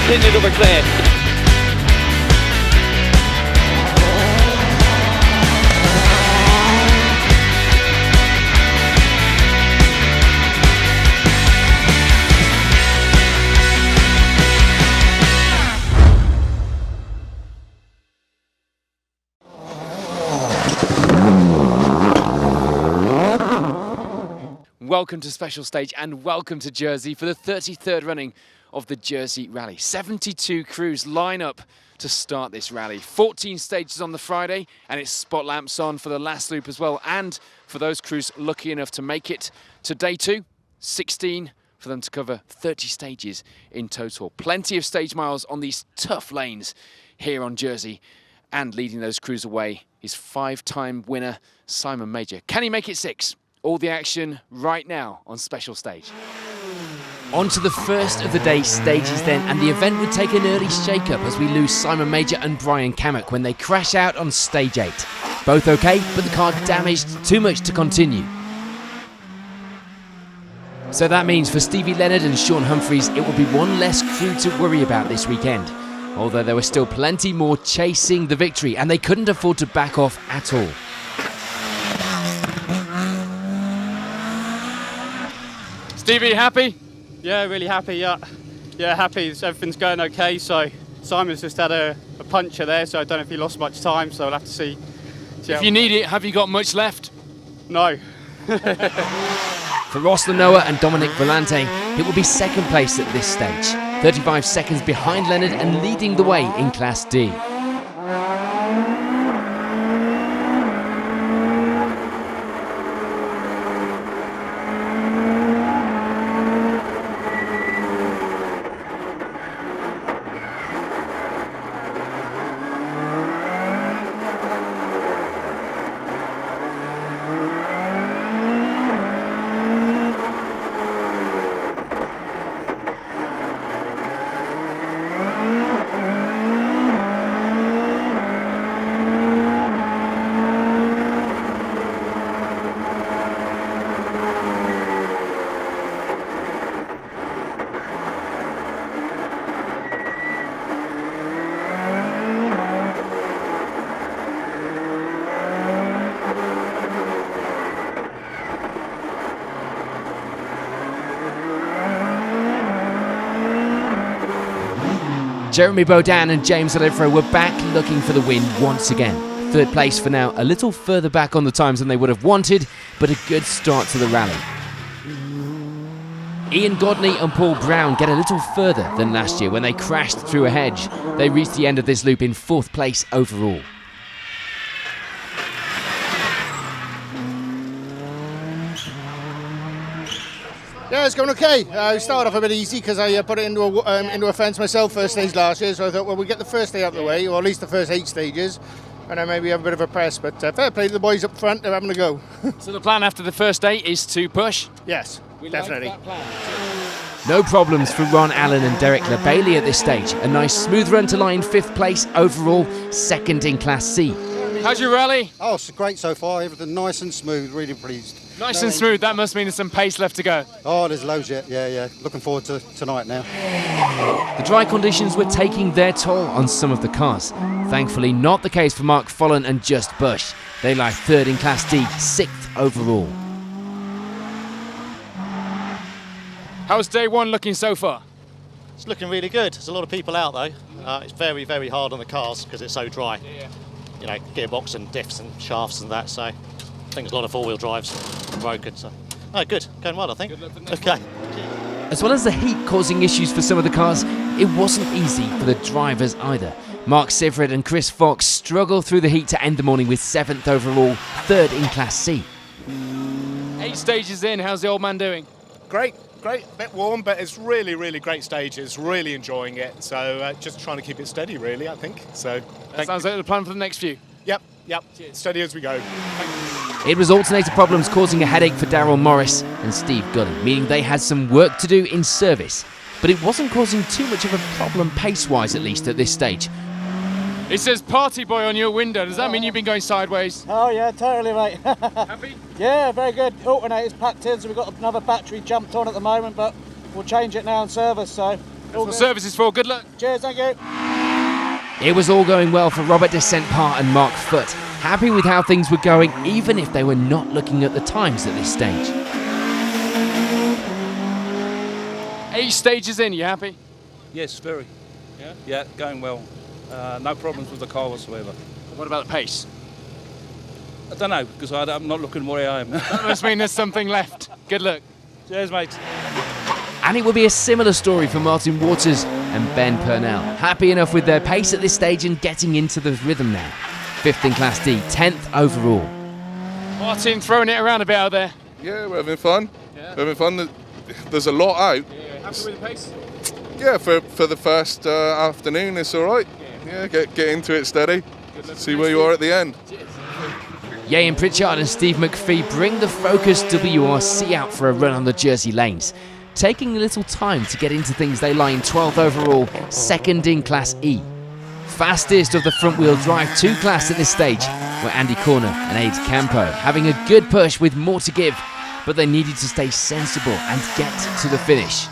continued over clear. Welcome to Special Stage and welcome to Jersey for the 33rd running of the Jersey Rally. 72 crews line up to start this rally. 14 stages on the Friday and it's spot lamps on for the last loop as well. And for those crews lucky enough to make it to day 2, 16 for them to cover 30 stages in total. Plenty of stage miles on these tough lanes here on Jersey. And leading those crews away is 5-time winner Simon Major. Can he make it 6? All the action right now on Special Stage. On to the first of the day's stages then, and the event would take an early shake-up as we lose Simon Major and Brian Cammack when they crash out on stage 8. Both okay, but the car damaged too much to continue. So that means for Stevie Leonard and Sean Humphreys, it will be one less crew to worry about this weekend. Although there were still plenty more chasing the victory, and they couldn't afford to back off at all. Stevie, happy? Yeah, really happy, yeah, happy. Everything's going okay, so Simon's just had a puncture there, so I don't know if he lost much time, so we'll have to see if you need it, have you got much left? No. For Ross Lanoa and Dominic Volante, it will be second place at this stage. 35 seconds behind Leonard and leading the way in Class D. Jeremy Bodan and James Olivero were back looking for the win once again. Third place for now, a little further back on the times than they would have wanted, but a good start to the rally. Ian Godney and Paul Brown get a little further than last year when they crashed through a hedge. They reached the end of this loop in 4th place overall. Yeah, it's going okay. We started off a bit easy because I put it into a fence myself first stage last year, so I thought, well, we get the first day out of the way, or at least the first 8 stages, and then maybe have a bit of a press. But fair play to the boys up front, they're having a go. So the plan after the first day is to push? Yes, definitely. Like that plan. No problems for Ron Allen and Derek LeBailey at this stage. A nice smooth run to line 5th place overall, 2nd in Class C. How's your rally? Oh, it's great so far. Everything nice and smooth. Really pleased. Nice and smooth. That must mean there's some pace left to go. Oh, there's loads yet. Yeah. Looking forward to tonight now. The dry conditions were taking their toll on some of the cars. Thankfully, not the case for Mark Follen and Just Bush. They lie 3rd in Class D, 6th overall. How's day 1 looking so far? It's looking really good. There's a lot of people out though. It's very, very hard on the cars because it's so dry. Yeah. You know, gearbox and diffs and shafts and that. So I think there's a lot of 4-wheel drives broken. So, oh, good, going well, I think. Good luck for the next Okay. As well as the heat causing issues for some of the cars, it wasn't easy for the drivers either. Mark Sivrid and Chris Fox struggled through the heat to end the morning with 7th overall, 3rd in Class C. 8 stages in, how's the old man doing? Great, a bit warm, but it's really great stages, really enjoying it. So just trying to keep it steady, really, I think. So That sounds like the plan for the next few. Yep, steady as we go. It was alternator problems causing a headache for Darryl Morris and Steve Gully, meaning they had some work to do in service. But it wasn't causing too much of a problem pace-wise, at least at this stage. It says party boy on your window. Does that mean you've been going sideways? Oh yeah, totally, mate. Happy? Yeah, very good. Alternator's packed in, so we've got another battery jumped on at the moment, but we'll change it now in service, so That's what service is for. Good luck. Cheers, thank you. It was all going well for Robert de Saint-Part and Mark Foote, happy with how things were going, even if they were not looking at the times at this stage. 8 stages in, you happy? Yes, very. Yeah, going well. No problems with the car whatsoever. What about the pace? I don't know, because I'm not looking where I am. That must mean there's something left. Good luck. Cheers, mate. And it will be a similar story for Martin Waters and Ben Purnell. Happy enough with their pace at this stage and getting into the rhythm now. 5th in Class D, 10th overall. Martin throwing it around a bit out there. Yeah, we're having fun. We're having fun. There's a lot out. Happy with the pace? Yeah, for the first afternoon, it's all right. Yeah, get into it steady. See where you are at the end. Ian Pritchard and Steve McPhee bring the Focus WRC out for a run on the Jersey lanes. Taking a little time to get into things, they lie in 12th overall, 2nd in Class E. Fastest of the front-wheel drive 2 class at this stage were Andy Corner and Aid Campo, having a good push with more to give, but they needed to stay sensible and get to the finish.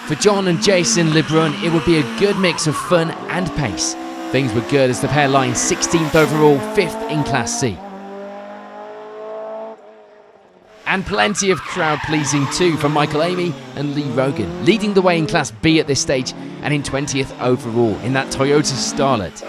For John and Jason Lebrun, it would be a good mix of fun and pace. Things were good as the pair lie in 16th overall, 5th in Class C. And plenty of crowd pleasing too for Michael Amey and Lee Rogan, leading the way in Class B at this stage and in 20th overall in that Toyota Starlet.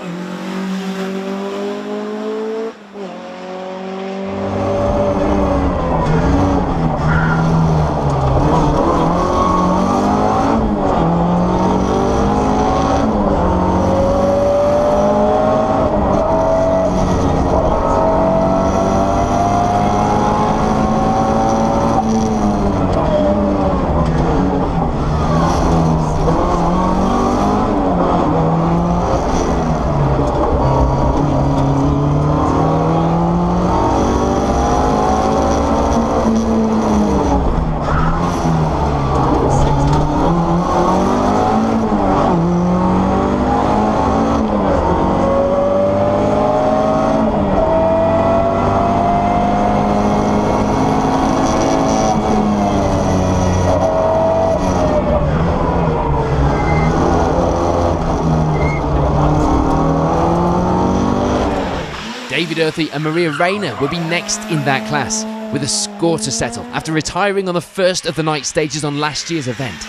David Earthy and Maria Rayner will be next in that class, with a score to settle after retiring on the first of the night stages on last year's event.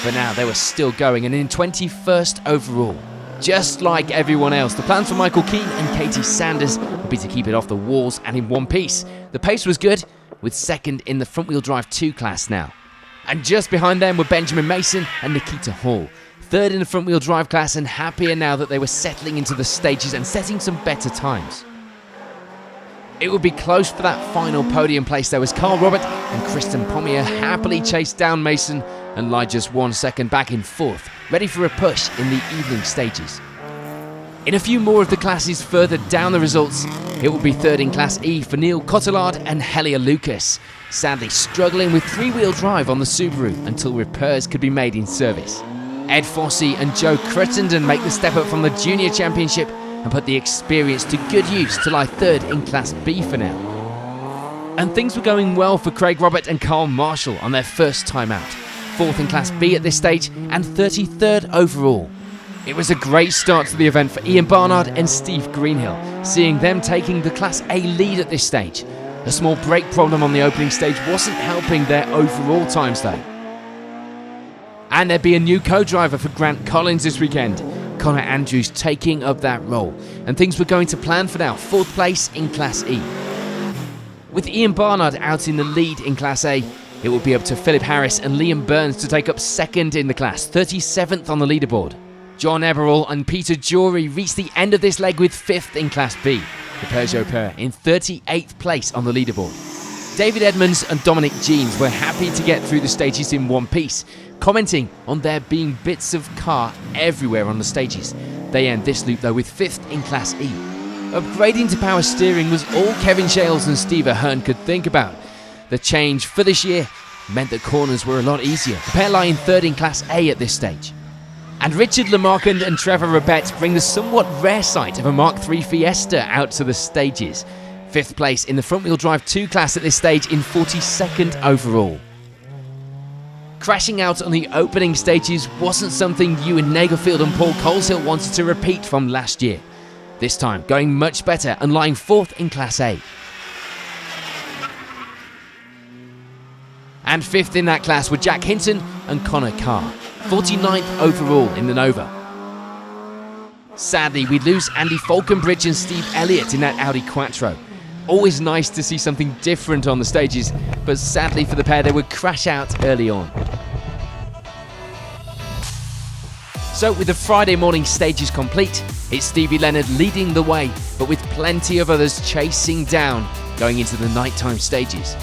For now, they were still going and in 21st overall. Just like everyone else, the plans for Michael Keane and Katie Sanders would be to keep it off the walls and in one piece. The pace was good, with 2nd in the front-wheel drive 2 class now. And just behind them were Benjamin Mason and Nikita Hall, 3rd in the front-wheel drive class and happier now that they were settling into the stages and setting some better times. It would be close for that final podium place though, as Carl Robert and Kristen Pommier happily chased down Mason and lie just 1 second back in 4th, ready for a push in the evening stages. In a few more of the classes further down the results, it will be 3rd in Class E for Neil Cotillard and Helia Lucas, sadly struggling with 3-wheel drive on the Subaru until repairs could be made in service. Ed Fossey and Joe Crittenden make the step up from the Junior Championship and put the experience to good use to lie 3rd in Class B for now. And things were going well for Craig Robert and Carl Marshall on their first time out, 4th in Class B at this stage and 33rd overall. It was a great start to the event for Ian Barnard and Steve Greenhill, seeing them taking the Class A lead at this stage. A small brake problem on the opening stage wasn't helping their overall times though. And there'd be a new co-driver for Grant Collins this weekend, Connor Andrews taking up that role, and things were going to plan for now, 4th place in Class E. With Ian Barnard out in the lead in Class A, it will be up to Philip Harris and Liam Burns to take up 2nd in the class, 37th on the leaderboard. John Eberall and Peter Jory reached the end of this leg with 5th in Class B, the Peugeot pair in 38th place on the leaderboard. David Edmonds and Dominic Jeans were happy to get through the stages in one piece, commenting on there being bits of car everywhere on the stages. They end this loop though with 5th in Class E. Upgrading to power steering was all Kevin Shales and Steve Ahern could think about. The change for this year meant that corners were a lot easier. The pair lie in 3rd in Class A at this stage. And Richard Lamarckand and Trevor Rabette bring the somewhat rare sight of a Mark III Fiesta out to the stages. 5th place in the front-wheel drive 2 class at this stage in 42nd overall. Crashing out on the opening stages wasn't something Ewan Nagelfield and Paul Coleshill wanted to repeat from last year. This time, going much better and lying 4th in Class A. And 5th in that class were Jack Hinton and Connor Carr, 49th overall in the Nova. Sadly, we lose Andy Falconbridge and Steve Elliott in that Audi Quattro. Always nice to see something different on the stages, but sadly for the pair, they would crash out early on. So with the Friday morning stages complete, it's Stevie Leonard leading the way, but with plenty of others chasing down going into the nighttime stages.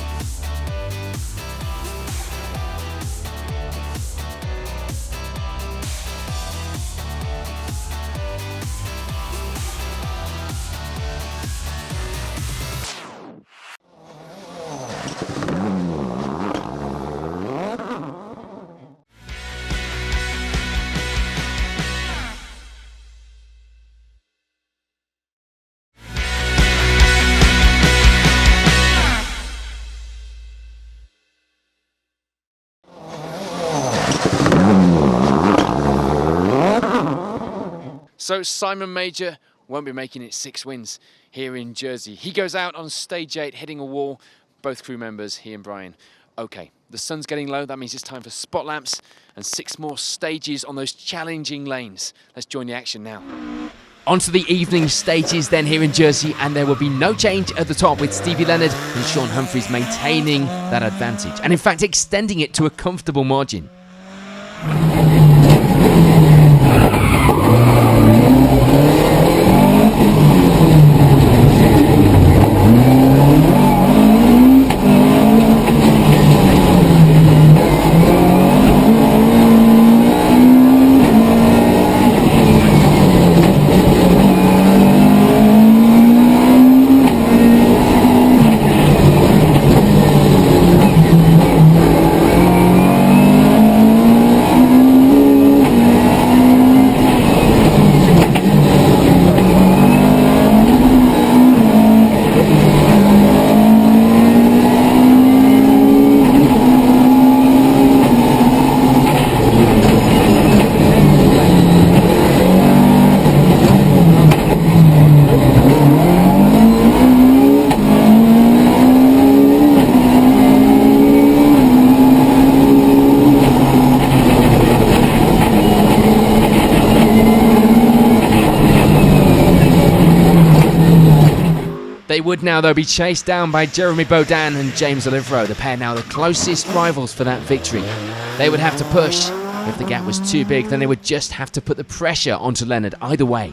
So Simon Major won't be making it 6 wins here in Jersey. He goes out on stage 8, hitting a wall. Both crew members, he and Brian. Okay, the sun's getting low. That means it's time for spot lamps and 6 more stages on those challenging lanes. Let's join the action now. On to the evening stages then here in Jersey, and there will be no change at the top with Stevie Leonard and Sean Humphreys maintaining that advantage, and in fact extending it to a comfortable margin. They would now, though, be chased down by Jeremy Bodan and James Olivero, the pair now the closest rivals for that victory. They would have to push. If the gap was too big, then they would just have to put the pressure onto Leonard either way.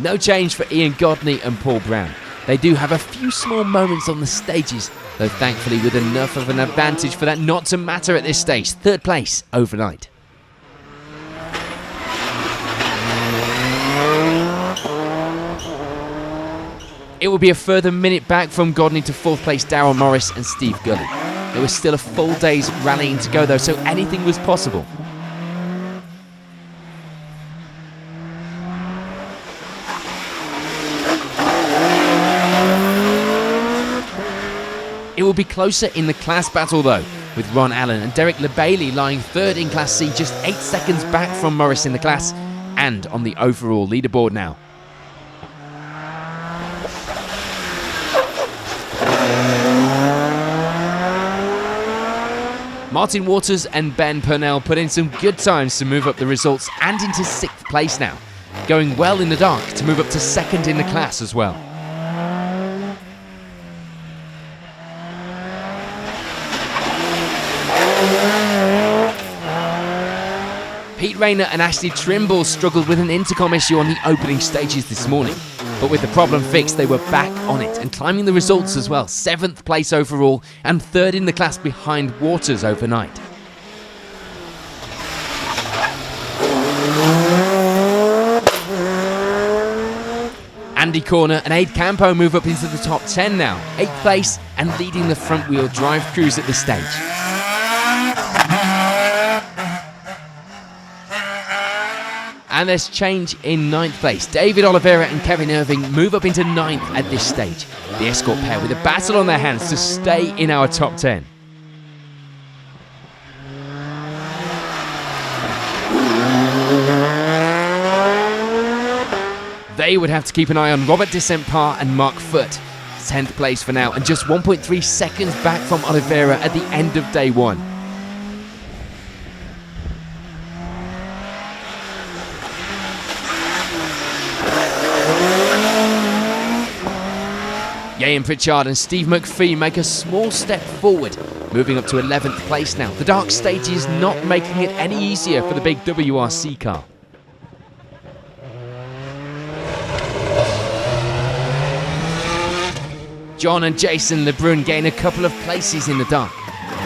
No change for Ian Godney and Paul Brown. They do have a few small moments on the stages, though thankfully with enough of an advantage for that not to matter at this stage. 3rd place overnight. It will be a further minute back from Godney to 4th place Darryl Morris and Steve Gully. There was still a full day's rallying to go though, so anything was possible. It will be closer in the class battle though, with Ron Allen and Derek LeBailey lying 3rd in Class C, just 8 seconds back from Morris in the class and on the overall leaderboard now. Martin Waters and Ben Purnell put in some good times to move up the results and into 6th place now, going well in the dark to move up to 2nd in the class as well. Pete Rayner and Ashley Trimble struggled with an intercom issue on the opening stages this morning, but with the problem fixed they were back on it and climbing the results as well. 7th place overall and 3rd in the class behind Waters overnight. Andy Corner and Aid Campo move up into the top 10 now, 8th place and leading the front wheel drive crews at this stage. And there's change in 9th place. David Oliveira and Kevin Irving move up into 9th at this stage. The Escort pair with a battle on their hands to stay in our top 10. They would have to keep an eye on Robert Desempar and Mark Foot. 10th place for now, and just 1.3 seconds back from Oliveira at the end of day 1. Ian Pritchard and Steve McPhee make a small step forward, moving up to 11th place now. The dark stage is not making it any easier for the big WRC car. John and Jason Lebrun gain a couple of places in the dark,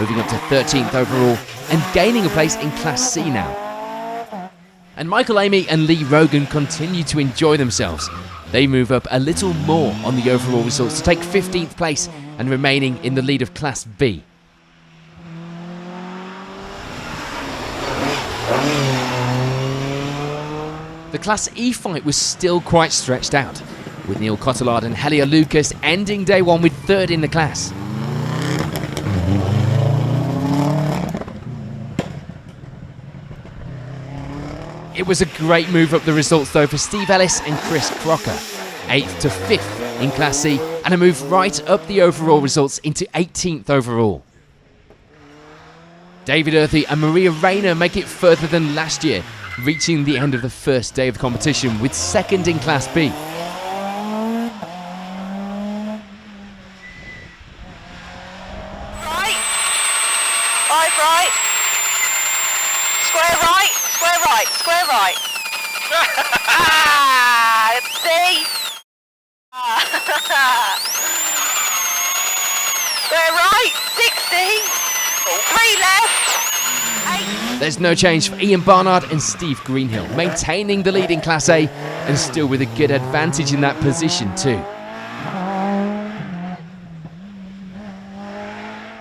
moving up to 13th overall and gaining a place in Class C now. And Michael Amey and Lee Rogan continue to enjoy themselves. They move up a little more on the overall results to take 15th place and remaining in the lead of Class B. The Class E fight was still quite stretched out, with Neil Cotillard and Helia Lucas ending day 1 with 3rd in the class. It was a great move up the results though for Steve Ellis and Chris Crocker, 8th to 5th in Class C, and a move right up the overall results into 18th overall. David Earthy and Maria Rayner make it further than last year, reaching the end of the first day of competition with 2nd in Class B. Right, square right, square right, square right. See? Square right, 60. 3 left. 8. There's no change for Ian Barnard and Steve Greenhill, maintaining the lead in Class A and still with a good advantage in that position too.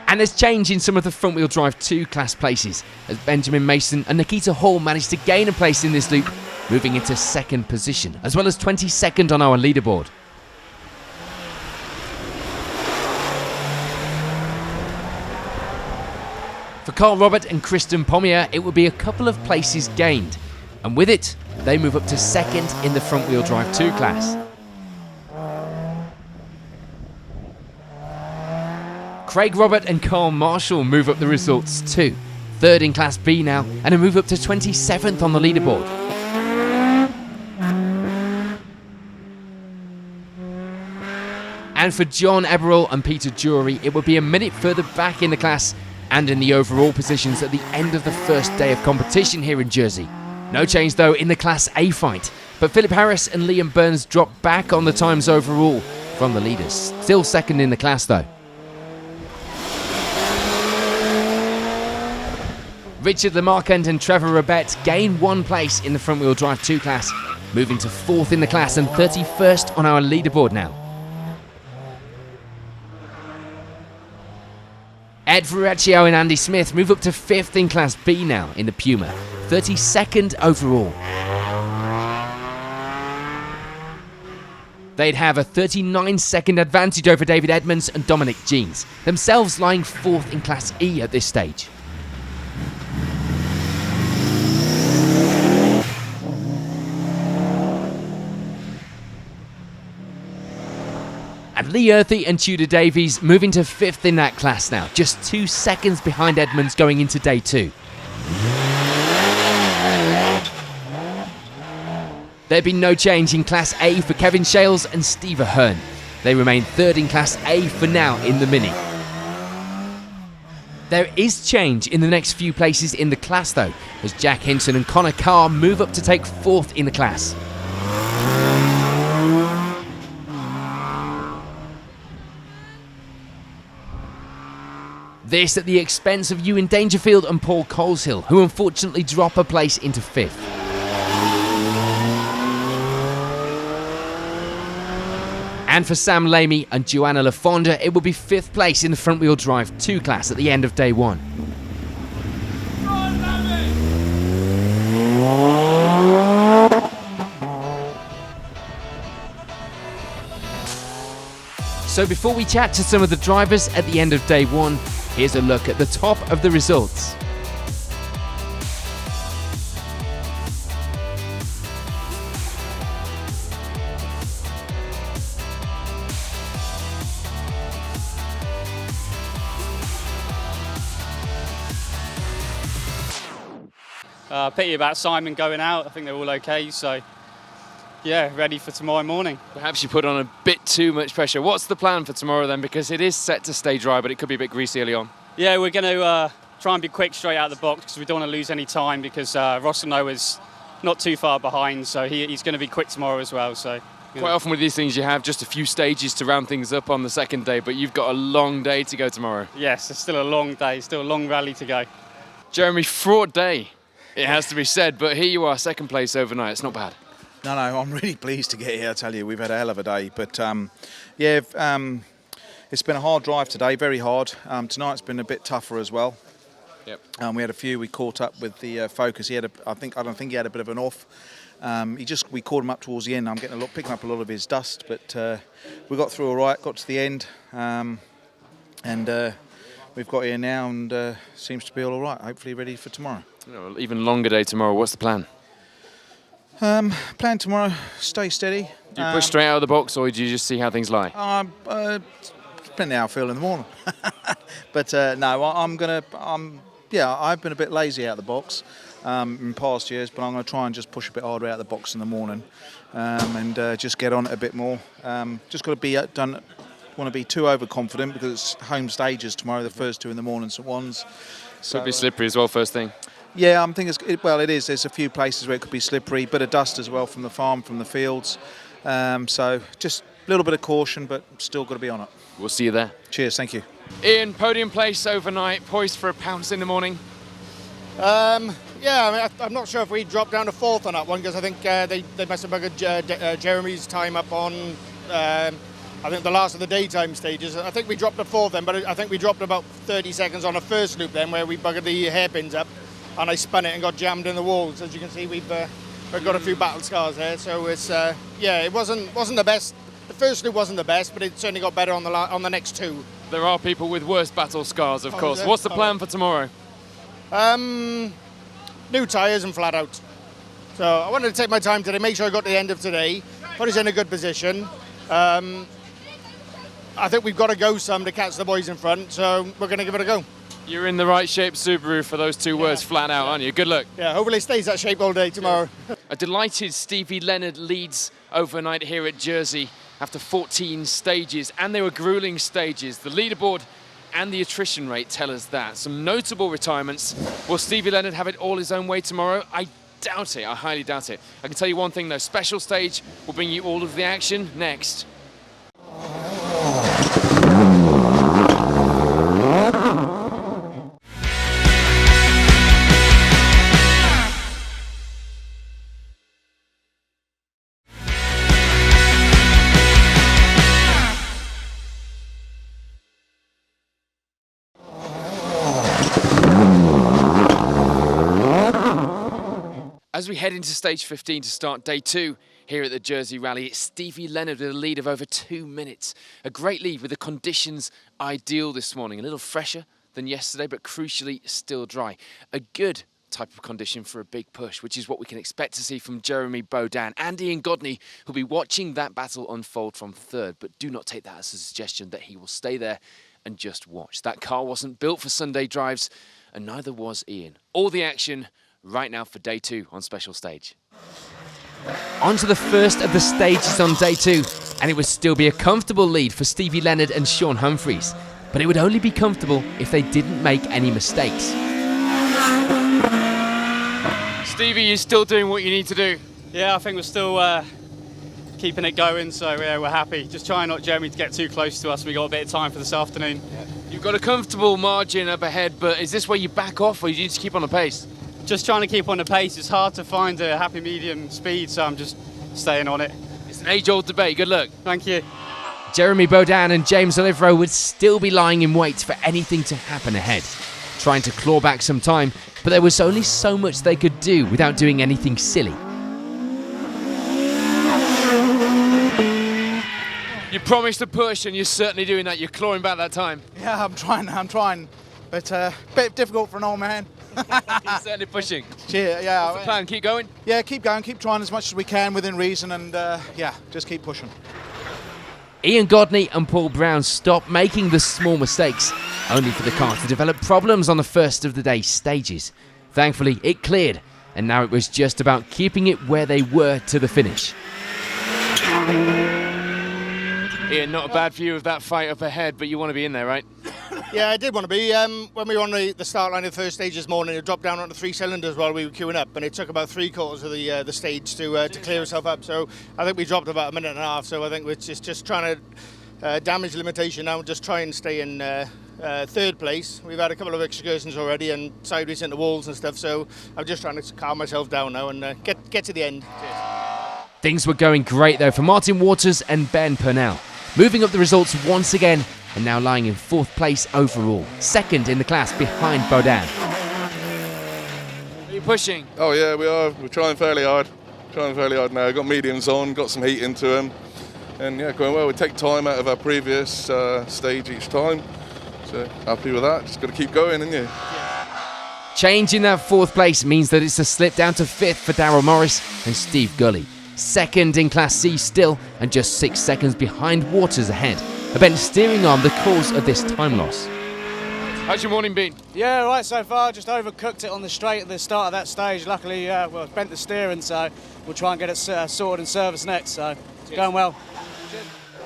And there's change in some of the front-wheel drive 2 class places, as Benjamin Mason and Nikita Hall managed to gain a place in this loop, moving into 2nd position, as well as 22nd on our leaderboard. For Carl Robert and Kristen Pommier, it will be a couple of places gained, and with it, they move up to 2nd in the front-wheel drive 2 class. Craig Robert and Carl Marshall move up the results too. 3rd in Class B now, and a move up to 27th on the leaderboard. And for John Eberle and Peter Jury, it will be a minute further back in the class and in the overall positions at the end of the first day of competition here in Jersey. No change though in the Class A fight, but Philip Harris and Liam Burns drop back on the times overall from the leaders. Still 2nd in the class though. Richard Lamarckand and Trevor Rabette gain 1 place in the front-wheel drive 2 class, moving to 4th in the class and 31st on our leaderboard now. Ed Verrecchio and Andy Smith move up to 5th in Class B now in the Puma, 32nd overall. They'd have a 39-second advantage over David Edmonds and Dominic Jeans, themselves lying 4th in Class E at this stage. And Lee Earthy and Tudor Davies moving to 5th in that class now, just 2 seconds behind Edmonds going into day 2. There'd be no change in Class A for Kevin Shales and Steve Ahern. They remain 3rd in Class A for now in the Mini. There is change in the next few places in the class though, as Jack Hinton and Connor Carr move up to take 4th in the class. This at the expense of Ewan Dangerfield and Paul Coleshill, who unfortunately drop a place into 5th. And for Sam Lamy and Joanna Lafonda, it will be 5th place in the front-wheel drive 2 class at the end of day 1. So before we chat to some of the drivers at the end of day one, here's a look at the top of the results. Pity about Simon going out. I think they're all okay, so yeah, ready for tomorrow morning. Perhaps you put on a bit too much pressure. What's the plan for tomorrow then? Because it is set to stay dry, but it could be a bit greasy early on. Yeah, we're going to try and be quick straight out of the box because we don't want to lose any time because Rossano is not too far behind, so he's going to be quick tomorrow as well. So quite often with these things you have just a few stages to round things up on the second day, but you've got a long day to go tomorrow. Yes, it's still a long day, still a long rally to go. Jeremy, fraught day, it has to be said, but here you are, second place overnight. It's not bad. No, I'm really pleased to get here, I tell you. We've had a hell of a day, but it's been a hard drive today, very hard. Tonight's been a bit tougher as well. Yep. We caught up with the Focus. I don't think he had a bit of an off. We caught him up towards the end. I'm picking up a lot of his dust, but we got through all right, got to the end, and we've got here now, and seems to be all right. Hopefully ready for tomorrow. Even longer day tomorrow. What's the plan? Plan tomorrow, stay steady. Do you push straight out of the box, or do you just see how things lie? Depending how I feel in the morning. But no, I've been a bit lazy out of the box in past years, but I'm going to try and just push a bit harder out of the box in the morning and just get on it a bit more. Just got to be done. Want to be too overconfident because it's home stages tomorrow, the first two in the morning, St Ones. So could be slippery as well, first thing. Yeah, I'm thinking it is. There's a few places where it could be slippery, bit of dust as well from the farm, from the fields. So just a little bit of caution, but still got to be on it. We'll see you there. Cheers, thank you. Ian, podium place overnight, poised for a pounce in the morning. I'm not sure if we dropped down to fourth on that one because I think they must have buggered Jeremy's time up on I think the last of the daytime stages. I think we dropped to fourth then, but I think we dropped about 30 seconds on the first loop then where we buggered the hairpins up and I spun it and got jammed in the walls. As you can see, we've got a few battle scars there, so it's it wasn't the best. The first loop wasn't the best, but it certainly got better on the next two. There are people with worse battle scars, of course. What's the plan for tomorrow? New tyres and flat out. So I wanted to take my time today, make sure I got to the end of today, put us in a good position. I think we've got to go some to catch the boys in front, so we're going to give it a go. You're in the right shape, Subaru, for those two words, flat out, aren't you? Good luck. Yeah, hopefully it stays that shape all day tomorrow. A delighted Stevie Leonard leads overnight here at Jersey after 14 stages, and they were grueling stages. The leaderboard and the attrition rate tell us that. Some notable retirements. Will Stevie Leonard have it all his own way tomorrow? I doubt it. I highly doubt it. I can tell you one thing, though. Special stage will bring you all of the action next. As we head into stage 15 to start day 2 here at the Jersey Rally, it's Stevie Leonard with a lead of over 2 minutes. A great lead with the conditions ideal this morning. A little fresher than yesterday, but crucially still dry. A good type of condition for a big push, which is what we can expect to see from Jeremy Bodan and Ian Godney, who'll be watching that battle unfold from third. But do not take that as a suggestion that he will stay there and just watch. That car wasn't built for Sunday drives, and neither was Ian. All the action right now for day 2 on special stage. On to the first of the stages on day 2, and it would still be a comfortable lead for Stevie Leonard and Sean Humphreys, but it would only be comfortable if they didn't make any mistakes. Stevie, you're still doing what you need to do. Yeah, I think we're still keeping it going, so yeah, we're happy. Just trying not Jeremy to get too close to us. We got a bit of time for this afternoon. Yeah. You've got a comfortable margin up ahead, but is this where you back off, or you just keep on the pace? Just trying to keep on the pace. It's hard to find a happy medium speed, so I'm just staying on it. It's an age-old debate. Good luck. Thank you. Jeremy Bodan and James Olivero would still be lying in wait for anything to happen ahead, trying to claw back some time, but there was only so much they could do without doing anything silly. You promised to push, and you're certainly doing that. You're clawing back that time. Yeah, I'm trying. But a bit difficult for an old man. You're certainly pushing. Yeah. What's the plan? Keep going? Yeah, keep going, keep trying as much as we can within reason, and yeah, just keep pushing. Ian Godney and Paul Brown stopped making the small mistakes, only for the car to develop problems on the first of the day's stages. Thankfully, it cleared, and now it was just about keeping it where they were to the finish. Ian, not a bad view of that fight up ahead, but you want to be in there, right? Yeah, I did want to be. When we were on the start line of the first stage this morning, it dropped down onto 3 cylinders while we were queuing up, and it took about 3/4 of the stage to clear itself up. So I think we dropped about a minute and a half. So I think we're just trying to damage limitation now and just try and stay in third place. We've had a couple of excursions already and sideways into walls and stuff. So I'm just trying to calm myself down now and get to the end. Things were going great though for Martin Waters and Ben Purnell, moving up the results once again and now lying in 4th place overall, 2nd in the class behind Bodan. Are you pushing? Oh yeah, we are. We're trying fairly hard. Now. Got mediums on, got some heat into them, and yeah, going well. We take time out of our previous stage each time, so happy with that. Just got to keep going, ain't you? Change in that 4th place means that it's a slip down to 5th for Darryl Morris and Steve Gully. 2nd in Class C still, and just 6 seconds behind Waters ahead. A bent steering arm the cause of this time loss. How's your morning been? Yeah, right so far. Just overcooked it on the straight at the start of that stage. Luckily, well, bent the steering, so we'll try and get it sorted and serviced next. So it's going well.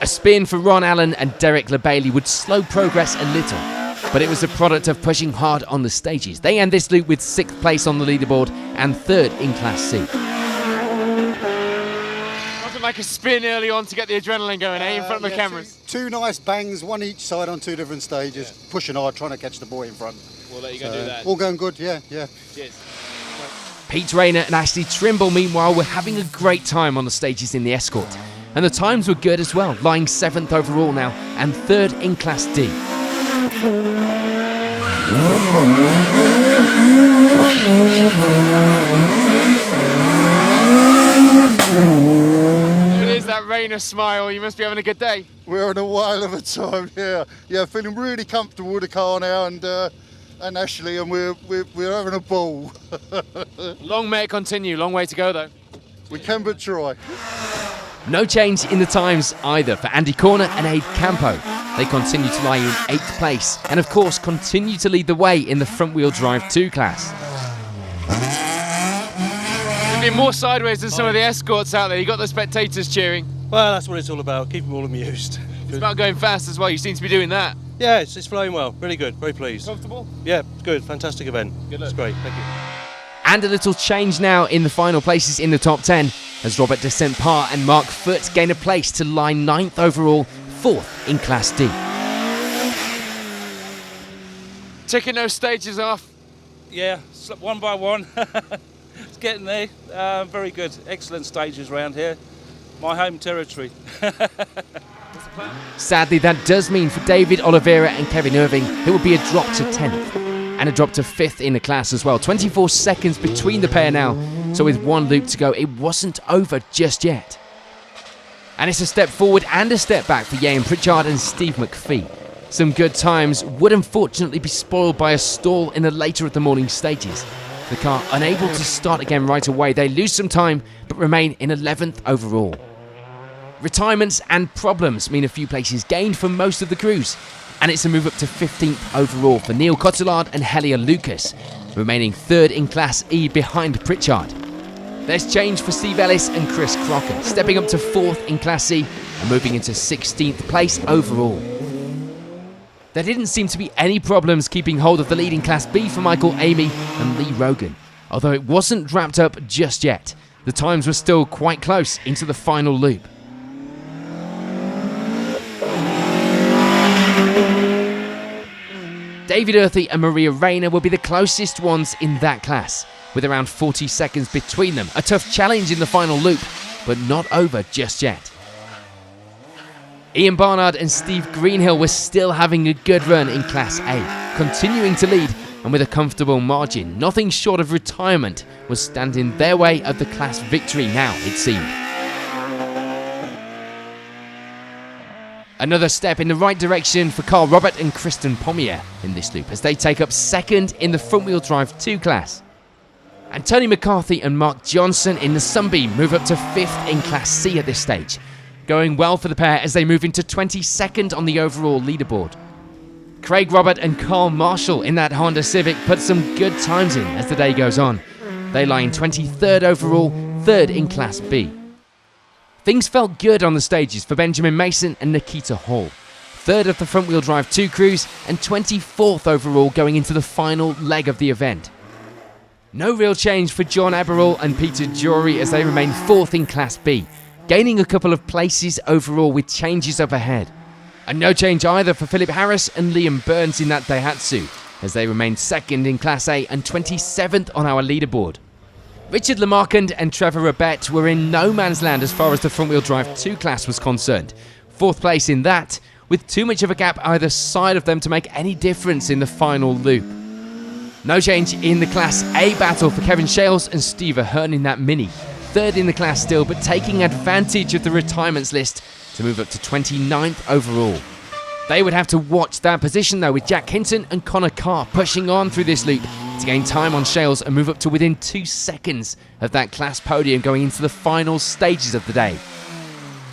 A spin for Ron Allen and Derek LeBailey would slow progress a little, but it was a product of pushing hard on the stages. They end this loop with 6th place on the leaderboard and 3rd in Class C. Like a spin early on to get the adrenaline going, in front of the cameras. Two nice bangs, one each side on 2 different stages. Yeah. Pushing hard, trying to catch the boy in front. We'll let you go do that. All going good, yeah. Cheers. Pete Rayner and Ashley Trimble, meanwhile, were having a great time on the stages in the Escort. And the times were good as well, lying 7th overall now and 3rd in Class D. That Rayner smile, you must be having a good day. We're having a while of a time, yeah. Feeling really comfortable with the car now, and Ashley, and we're having a ball. Long may it continue. Long way to go though. We can but try. No change in the times either for Andy Corner and Abe Campo. They continue to lie in 8th place, and of course continue to lead the way in the front-wheel drive 2 class. More sideways than some of the Escorts out there. You got the spectators cheering. Well, that's what it's all about, keep them all amused. It's about going fast as well. You seem to be doing that. Yeah, it's flowing well, really good, very pleased. Comfortable? Yeah, good, fantastic event. Good luck. It's great, thank you. And a little change now in the final places in the top 10 as Robert de Saint Par and Mark Foote gain a place to lie 9th overall, 4th in Class D. Ticking those stages off. Yeah, one by one. It's getting there. Very good. Excellent stages around here. My home territory. Sadly, that does mean for David Oliveira and Kevin Irving, it will be a drop to 10th and a drop to 5th in the class as well. 24 seconds between the pair now. So with 1 loop to go, it wasn't over just yet. And it's a step forward and a step back for Ian Pritchard and Steve McPhee. Some good times would unfortunately be spoiled by a stall in the later of the morning stages. The car unable to start again right away. They lose some time, but remain in 11th overall. Retirements and problems mean a few places gained for most of the crews, and it's a move up to 15th overall for Neil Cotillard and Helia Lucas, remaining 3rd in Class E behind Pritchard. There's change for Steve Ellis and Chris Crocker, stepping up to 4th in Class C and moving into 16th place overall. There didn't seem to be any problems keeping hold of the lead in Class B for Michael Amey and Lee Rogan, although it wasn't wrapped up just yet. The times were still quite close into the final loop. David Earthy and Maria Rayner will be the closest ones in that class, with around 40 seconds between them. A tough challenge in the final loop, but not over just yet. Ian Barnard and Steve Greenhill were still having a good run in Class A, continuing to lead and with a comfortable margin. Nothing short of retirement was standing their way of the class victory now, it seemed. Another step in the right direction for Carl Robert and Kristen Pommier in this loop as they take up second in the front-wheel drive 2 class. And Tony McCarthy and Mark Johnson in the Sunbeam move up to 5th in Class C at this stage, going well for the pair as they move into 22nd on the overall leaderboard. Craig Robert and Carl Marshall in that Honda Civic put some good times in as the day goes on. They lie in 23rd overall, 3rd in Class B. Things felt good on the stages for Benjamin Mason and Nikita Hall, 3rd of the front-wheel drive 2 crews and 24th overall going into the final leg of the event. No real change for John Eberle and Peter Jury as they remain 4th in Class B, gaining a couple of places overall with changes up ahead. And no change either for Philip Harris and Liam Burns in that Daihatsu, as they remain 2nd in Class A and 27th on our leaderboard. Richard Lamarckand and Trevor Rabet were in no man's land as far as the front-wheel drive 2 class was concerned. 4th place in that, with too much of a gap either side of them to make any difference in the final loop. No change in the Class A battle for Kevin Shales and Steve Ahern in that Mini. 3rd in the class still, but taking advantage of the retirements list to move up to 29th overall. They would have to watch that position though, with Jack Hinton and Connor Carr pushing on through this loop to gain time on Shales and move up to within 2 seconds of that class podium going into the final stages of the day.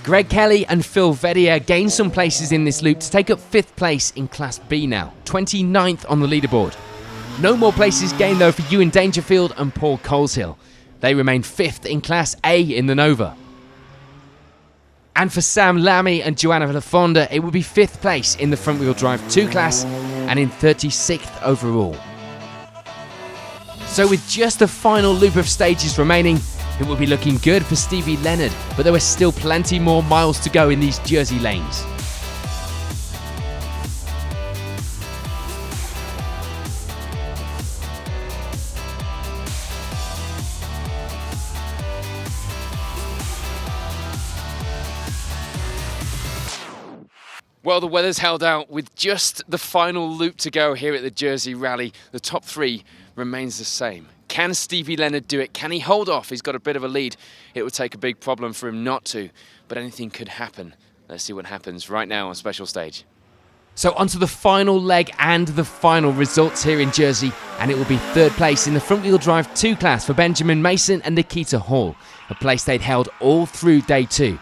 Greg Kelly and Phil Vedier gain some places in this loop to take up 5th place in Class B now, 29th on the leaderboard. No more places gained though for Ewan Dangerfield and Paul Coleshill. They remain 5th in Class A in the Nova. And for Sam Lamy and Joanna Lafonda, it will be 5th place in the front-wheel drive 2 class and in 36th overall. So with just the final loop of stages remaining, it will be looking good for Stevie Leonard, but there were still plenty more miles to go in these Jersey lanes. Well, the weather's held out with just the final loop to go here at the Jersey Rally. The top 3 remains the same. Can Stevie Leonard do it? Can he hold off? He's got a bit of a lead. It would take a big problem for him not to, but anything could happen. Let's see what happens right now on special stage. So onto the final leg and the final results here in Jersey, and it will be 3rd place in the front-wheel drive 2 class for Benjamin Mason and Nikita Hall, a place they'd held all through day 2.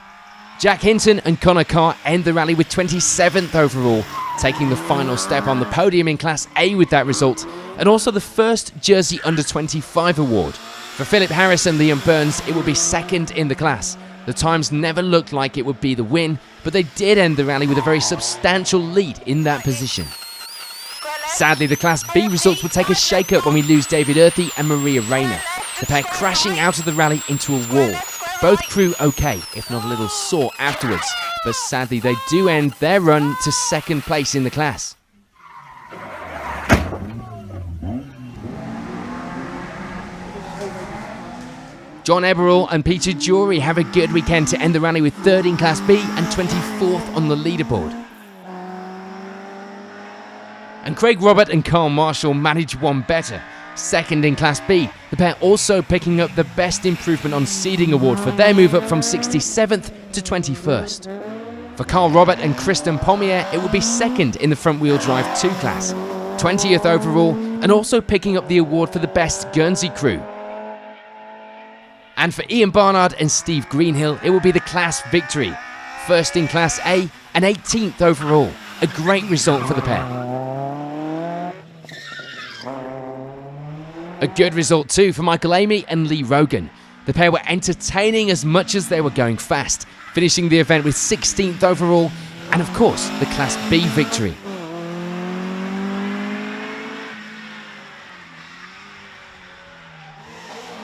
Jack Hinton and Connor Carr end the rally with 27th overall, taking the final step on the podium in Class A with that result, and also the first Jersey Under-25 award. For Philip Harris and Liam Burns, it will be 2nd in the class. The times never looked like it would be the win, but they did end the rally with a very substantial lead in that position. Sadly, the Class B results will take a shake-up when we lose David Earthy and Maria Rayner, the pair crashing out of the rally into a wall. Both crew okay, if not a little sore afterwards, but sadly they do end their run to 2nd place in the class. John Eberle and Peter Jury have a good weekend to end the rally with 3rd in Class B and 24th on the leaderboard. And Craig Robert and Carl Marshall manage one better. 2nd in Class B, the pair also picking up the Best Improvement on Seeding award for their move up from 67th to 21st. For Carl Robert and Kristen Pommier, it will be 2nd in the front-wheel drive 2 class, 20th overall, and also picking up the award for the Best Guernsey crew. And for Ian Barnard and Steve Greenhill, it will be the class victory, 1st in Class A and 18th overall. A great result for the pair. A good result too for Michael Amey and Lee Rogan. The pair were entertaining as much as they were going fast, finishing the event with 16th overall and of course the Class B victory.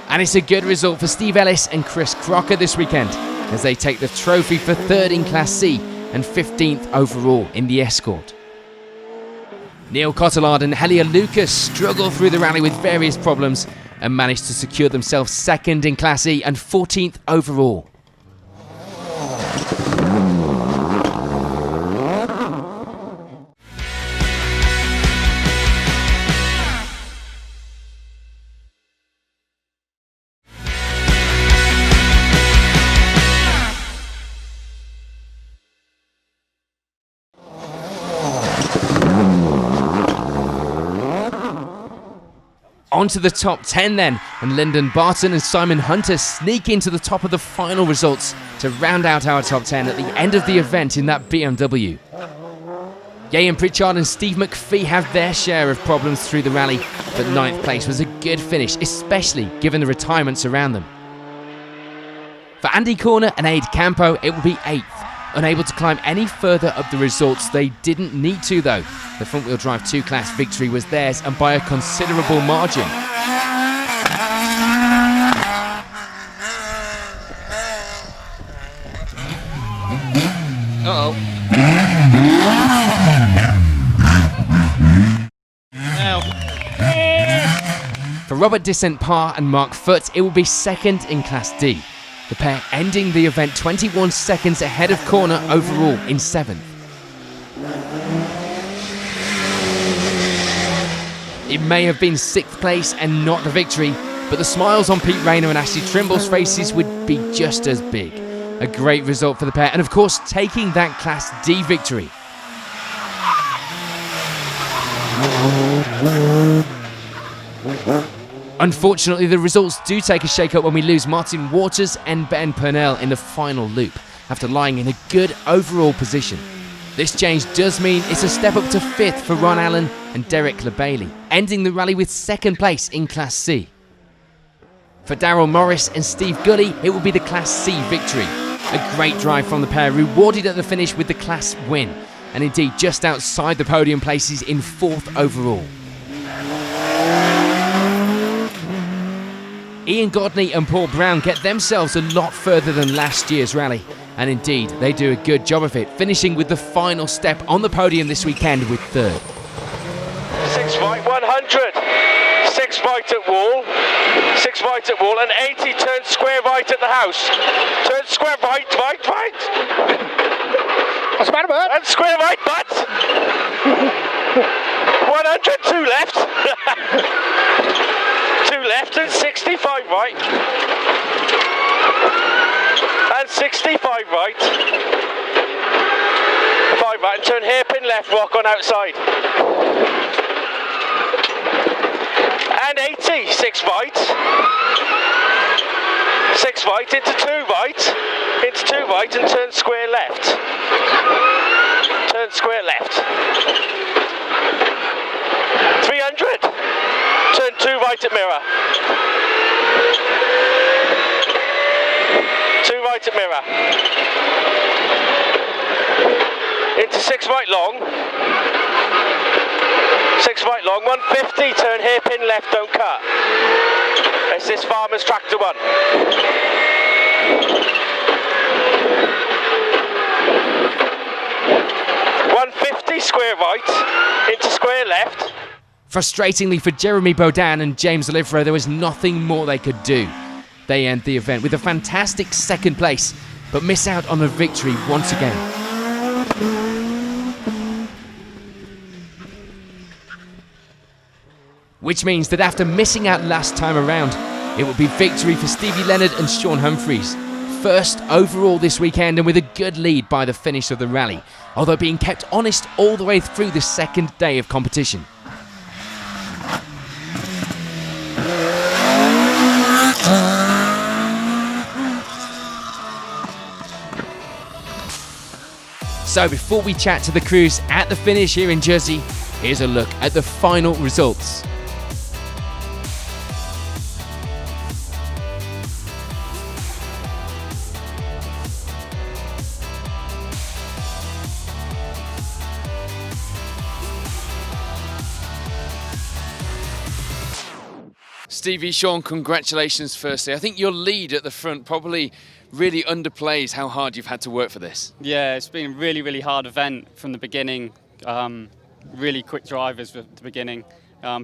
And it's a good result for Steve Ellis and Chris Crocker this weekend as they take the trophy for 3rd in Class C and 15th overall in the Escort. Neil Cotillard and Helia Lucas struggle through the rally with various problems and manage to secure themselves 2nd in Class E and 14th overall. On to the top 10 then, and Lyndon Barton and Simon Hunter sneak into the top of the final results to round out our top 10 at the end of the event in that BMW. Ian Pritchard and Steve McPhee have their share of problems through the rally, but 9th place was a good finish, especially given the retirements around them. For Andy Corner and Aid Campo, it will be 8th. Unable to climb any further up the results, they didn't need to though. The front-wheel drive 2 class victory was theirs, and by a considerable margin. Uh-oh. For Robert Dissent Parr and Mark Foote, it will be 2nd in Class D. The pair ending the event 21 seconds ahead of Corner overall in 7th. It may have been 6th place and not the victory, but the smiles on Pete Rayner and Ashley Trimble's faces would be just as big. A great result for the pair, and of course taking that Class D victory. Unfortunately, the results do take a shake-up when we lose Martin Waters and Ben Purnell in the final loop, after lying in a good overall position. This change does mean it's a step up to 5th for Ron Allen and Derek LeBailey, ending the rally with 2nd place in Class C. For Darryl Morris and Steve Gully, it will be the Class C victory. A great drive from the pair, rewarded at the finish with the Class win, and indeed just outside the podium places in 4th overall. Ian Godney and Paul Brown get themselves a lot further than last year's rally, and indeed they do a good job of it, finishing with the final step on the podium this weekend with 3rd. 6 right, 100, 6 right at wall, 6 right at wall, and 80 turn square right at the house. Turn square right, right. What's the matter, bud? And square right, but 100, 2 left. 2 left and 65 right. And 65 right. 5 right and turn hairpin left, rock on outside. And 80, 6 right. 6 right into 2 right. Into 2 right and turn square left. Turn square left. 300. Turn 2 right at mirror. 2 right at mirror. Into 6 right long. 6 right long. 150. Turn hairpin left. Don't cut. It's this farmer's tractor one. 150 square right into square left. Frustratingly for Jeremy Bodan and James Olivero, there was nothing more they could do. They end the event with a fantastic 2nd place, but miss out on the victory once again. Which means that after missing out last time around, it will be victory for Stevie Leonard and Sean Humphreys. 1st overall this weekend, and with a good lead by the finish of the rally, although being kept honest all the way through the 2nd day of competition. So before we chat to the crews at the finish here in Jersey, here's a look at the final results. Stevie, Sean, congratulations firstly. I think your lead at the front probably really underplays how hard you've had to work for this. Yeah, it's been a really, really hard event from the beginning. Really quick drivers at the beginning.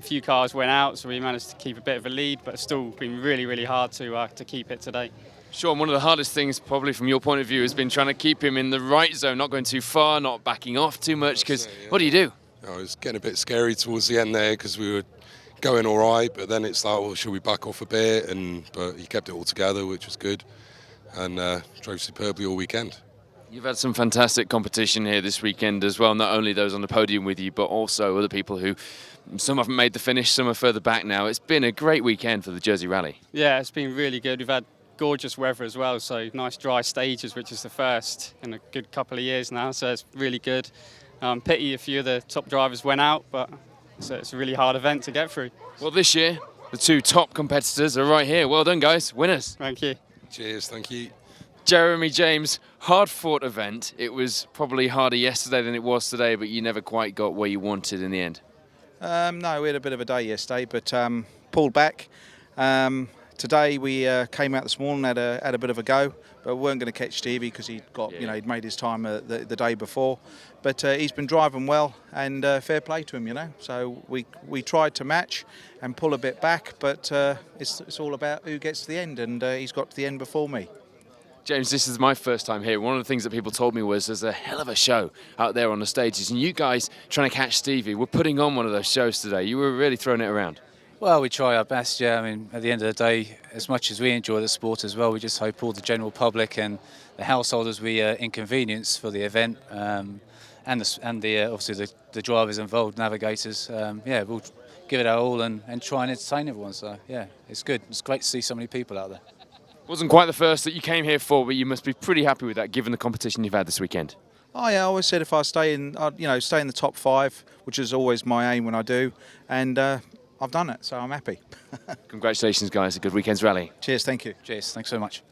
Few cars went out, so we managed to keep a bit of a lead, but it's still been really, really hard to keep it today. Sean, one of the hardest things probably from your point of view has been trying to keep him in the right zone, not going too far, not backing off too much, because what do you do? It was getting a bit scary towards the end there because we were going all right, but then it's like, well, should we back off a bit? But he kept it all together, which was good, and drove superbly all weekend. You've had some fantastic competition here this weekend as well, not only those on the podium with you, but also other people who, some haven't made the finish, some are further back now. It's been a great weekend for the Jersey Rally. Yeah, it's been really good. We've had gorgeous weather as well, so nice dry stages, which is the first in a good couple of years now, so it's really good. Pity a few of the top drivers went out, but it's a really hard event to get through. Well, this year, the two top competitors are right here. Well done, guys. Winners. Thank you. Cheers, thank you. Jeremy James, hard-fought event. It was probably harder yesterday than it was today, but you never quite got where you wanted in the end. No, we had a bit of a day yesterday, but pulled back. Today we came out this morning, had a bit of a go, but we weren't going to catch Stevie because he'd made his time the day before. But he's been driving well, and fair play to him, So we tried to match and pull a bit back, but it's all about who gets to the end, and he's got to the end before me. James, this is my first time here. One of the things that people told me was there's a hell of a show out there on the stages, and you guys trying to catch Stevie were putting on one of those shows today. You were really throwing it around. Well, we try our best, yeah. I mean, at the end of the day, as much as we enjoy the sport as well, we just hope all the general public and the householders we inconvenience for the event, and obviously the drivers involved, navigators. We'll give it our all and try and entertain everyone. So yeah, it's good. It's great to see so many people out there. Wasn't quite the first that you came here for, but you must be pretty happy with that, given the competition you've had this weekend. Oh yeah, I always said if I stay in, stay in the top 5, which is always my aim when I do, and I've done it, so I'm happy. Congratulations, guys. A good weekend's rally. Cheers, thank you. Cheers, thanks so much.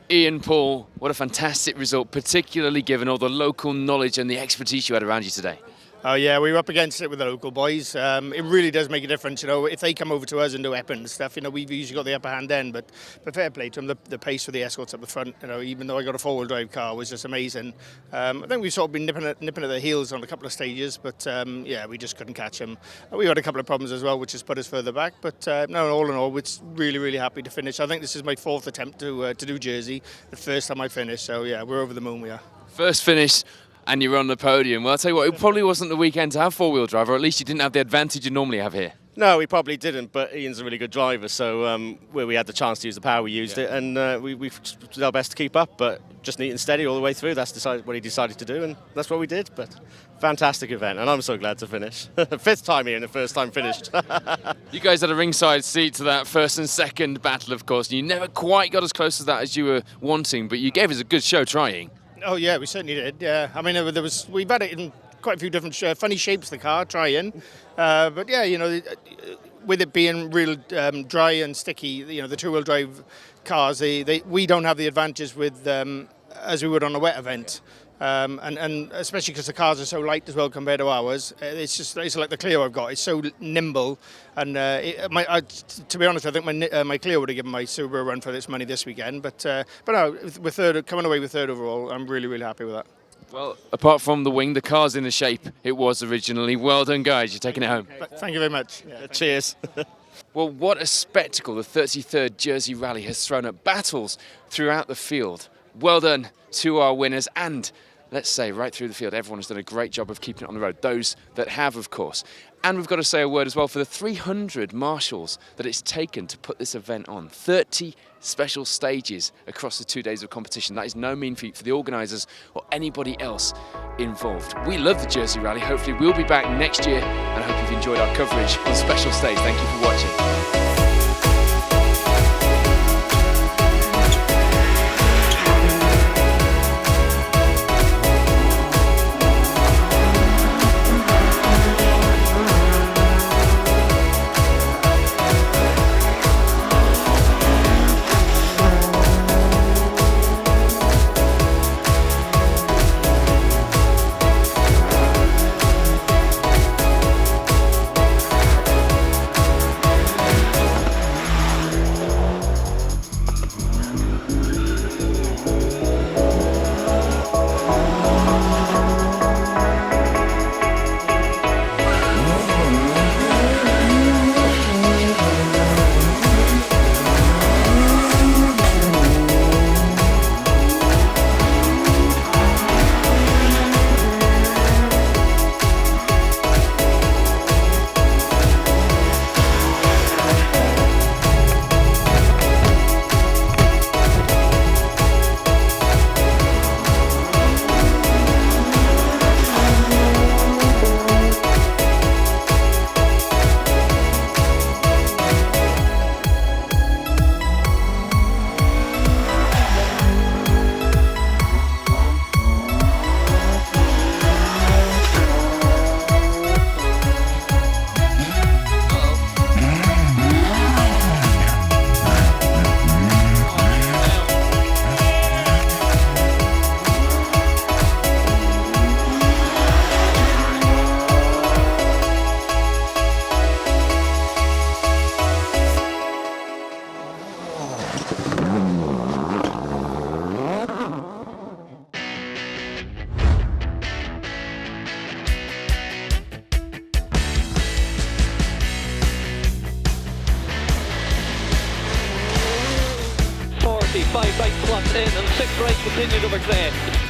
Ian Paul, what a fantastic result, particularly given all the local knowledge and the expertise you had around you today. Oh yeah, we were up against it with the local boys. It really does make a difference, if they come over to us and do Epping and stuff, we've usually got the upper hand then, but fair play to them, the pace for the escorts up the front, even though I got a four-wheel drive car, was just amazing. I think we've sort of been nipping at the heels on a couple of stages, but we just couldn't catch them. We had a couple of problems as well, which has put us further back, but no, all in all, we're really, really happy to finish. I think this is my 4th attempt to do Jersey, the first time I finished, so yeah, we're over the moon, we are. First finish, and you're on the podium. Well, I'll tell you what, it probably wasn't the weekend to have four-wheel drive, or at least you didn't have the advantage you normally have here. No, we probably didn't, but Ian's a really good driver, so where we had the chance to use the power, we used it, and we did our best to keep up, but just neat and steady all the way through. That's what he decided to do, and that's what we did. But fantastic event, and I'm so glad to finish. 5th time here and the first time finished. You guys had a ringside seat to that first and second battle, of course, and you never quite got as close to that as you were wanting, but you gave us a good show trying. Oh yeah, we certainly did. Yeah, I mean, we've had it in quite a few different funny shapes, the car, trying. But yeah, with it being real dry and sticky, the two-wheel drive cars, we don't have the advantage with as we would on a wet event. And especially because the cars are so light as well compared to ours, it's like the Clio I've got. It's so nimble, and to be honest, I think my Clio would have given my Subaru a run for this money this weekend. But no, coming away with 3rd overall, I'm really, really happy with that. Well, apart from the wing, the car's in the shape it was originally. Well done, guys. You're taking it home. Thank you very much. Yeah, cheers. Well, what a spectacle the 33rd Jersey Rally has thrown up. Battles throughout the field. Well done to our winners, and let's say right through the field, everyone has done a great job of keeping it on the road. Those that have, of course. And we've got to say a word as well for the 300 marshals that it's taken to put this event on. 30 special stages across the 2 days of competition. That is no mean feat for the organisers or anybody else involved. We love the Jersey Rally. Hopefully we'll be back next year, and I hope you've enjoyed our coverage on Special Stage. Thank you for watching. 5 right slots in, and 6 right continued over clear.